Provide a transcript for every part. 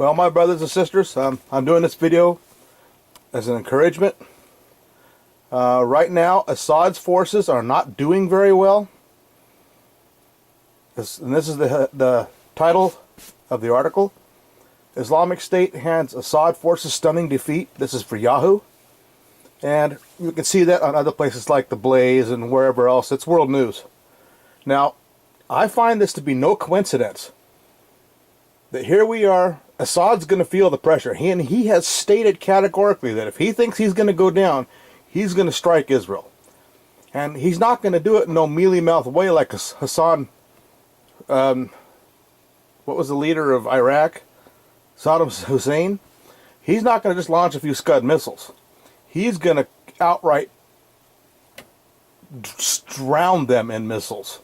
Well, my brothers and sisters, I'm doing this video as an encouragement. Right now, Assad's forces are not doing very well. And this is the title of the article. Islamic State hands Assad forces stunning defeat. This is for Yahoo. And you can see that on other places like The Blaze and wherever else. It's world news. Now, I find this to be no coincidence that here we are. Assad's going to feel the pressure. He has stated categorically that if he thinks he's going to go down, he's going to strike Israel. And he's not going to do it in no mealy-mouthed way like Hassan, what was the leader of Iraq? Saddam Hussein. He's not going to just launch a few Scud missiles. He's going to outright drown them in missiles.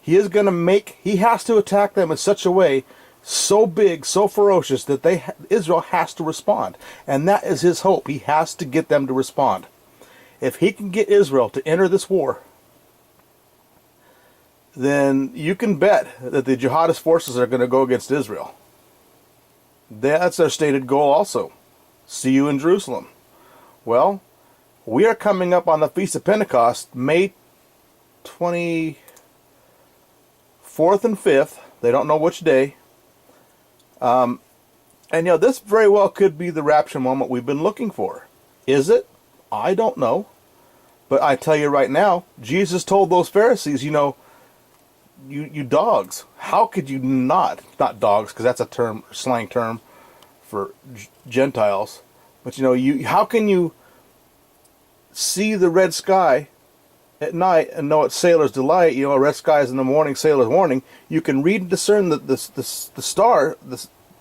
He has to attack them in such a way so big, so ferocious that Israel has to respond. And that is his hope. He has to get them to respond. If he can get Israel to enter this war, then you can bet that the jihadist forces are going to go against Israel. That's their stated goal also. See you in Jerusalem. Well, we are coming up on the Feast of Pentecost, May 24th and 5th. They don't know which day. And this very well could be the rapture moment we've been looking for. Is it? I don't know. But I tell you right now, Jesus told those Pharisees, you dogs, how could you not dogs, because that's a slang term for Gentiles, but how can you see the red sky at night and know it's sailor's delight? A red sky is in the morning, sailor's warning. You can read and discern the star,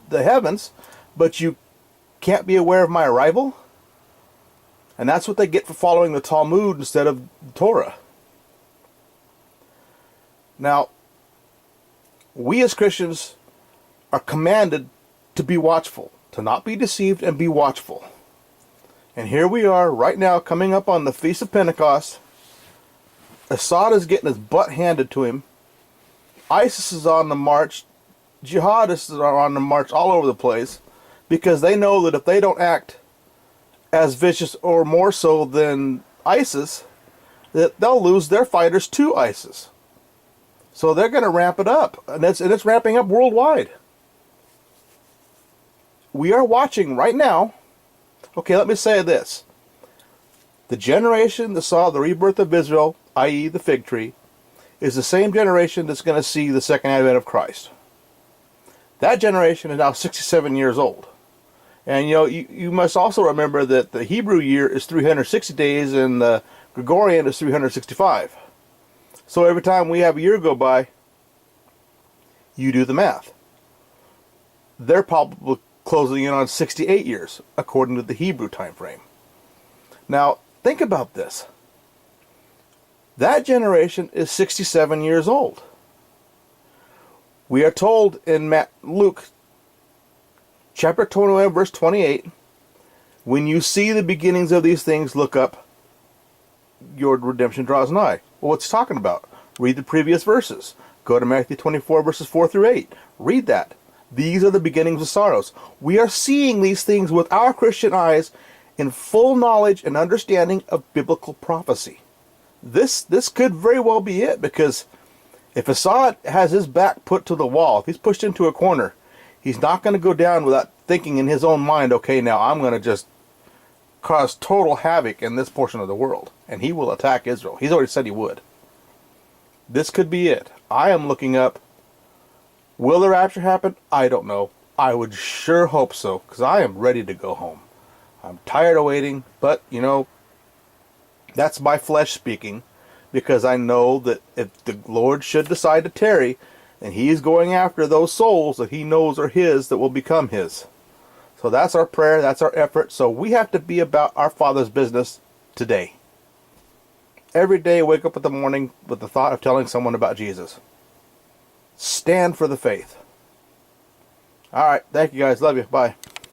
the heavens, but you can't be aware of my arrival? And that's what they get for following the Talmud instead of the Torah. Now, we as Christians are commanded to be watchful, to not be deceived and be watchful. And here we are right now coming up on the Feast of Pentecost. Assad is getting his butt handed to him. ISIS is on the march. Jihadists are on the march all over the place because they know that if they don't act as vicious or more so than ISIS, that they'll lose their fighters to ISIS. So they're going to ramp it up, and it's ramping up worldwide. We are watching right now. Okay, let me say this. The generation that saw the rebirth of Israel, i.e. the fig tree, is the same generation that's going to see the second advent of Christ. That generation is now 67 years old. And you must also remember that the Hebrew year is 360 days and the Gregorian is 365. So every time we have a year go by, you do the math. They're probably closing in on 68 years, according to the Hebrew time frame. Now, think about this. That generation is 67 years old. We are told in Luke chapter 21, verse 28, when you see the beginnings of these things, look up, your redemption draws nigh. Well, what's he talking about? Read the previous verses. Go to Matthew 24, verses 4 through 8. Read that. These are the beginnings of sorrows. We are seeing these things with our Christian eyes in full knowledge and understanding of biblical prophecy. This could very well be it, because if Assad has his back put to the wall, if he's pushed into a corner, he's not going to go down without thinking in his own mind, okay, now I'm going to just cause total havoc in this portion of the world. And he will attack Israel. He's already said he would. This could be it. I am looking up. Will the rapture happen? I don't know. I would sure hope so, because I am ready to go home. I'm tired of waiting, but, that's my flesh speaking, because I know that if the Lord should decide to tarry, and he is going after those souls that he knows are his that will become his. So that's our prayer, that's our effort. So we have to be about our Father's business today. Every day wake up in the morning with the thought of telling someone about Jesus. Stand for the faith. Alright, thank you guys. Love you. Bye.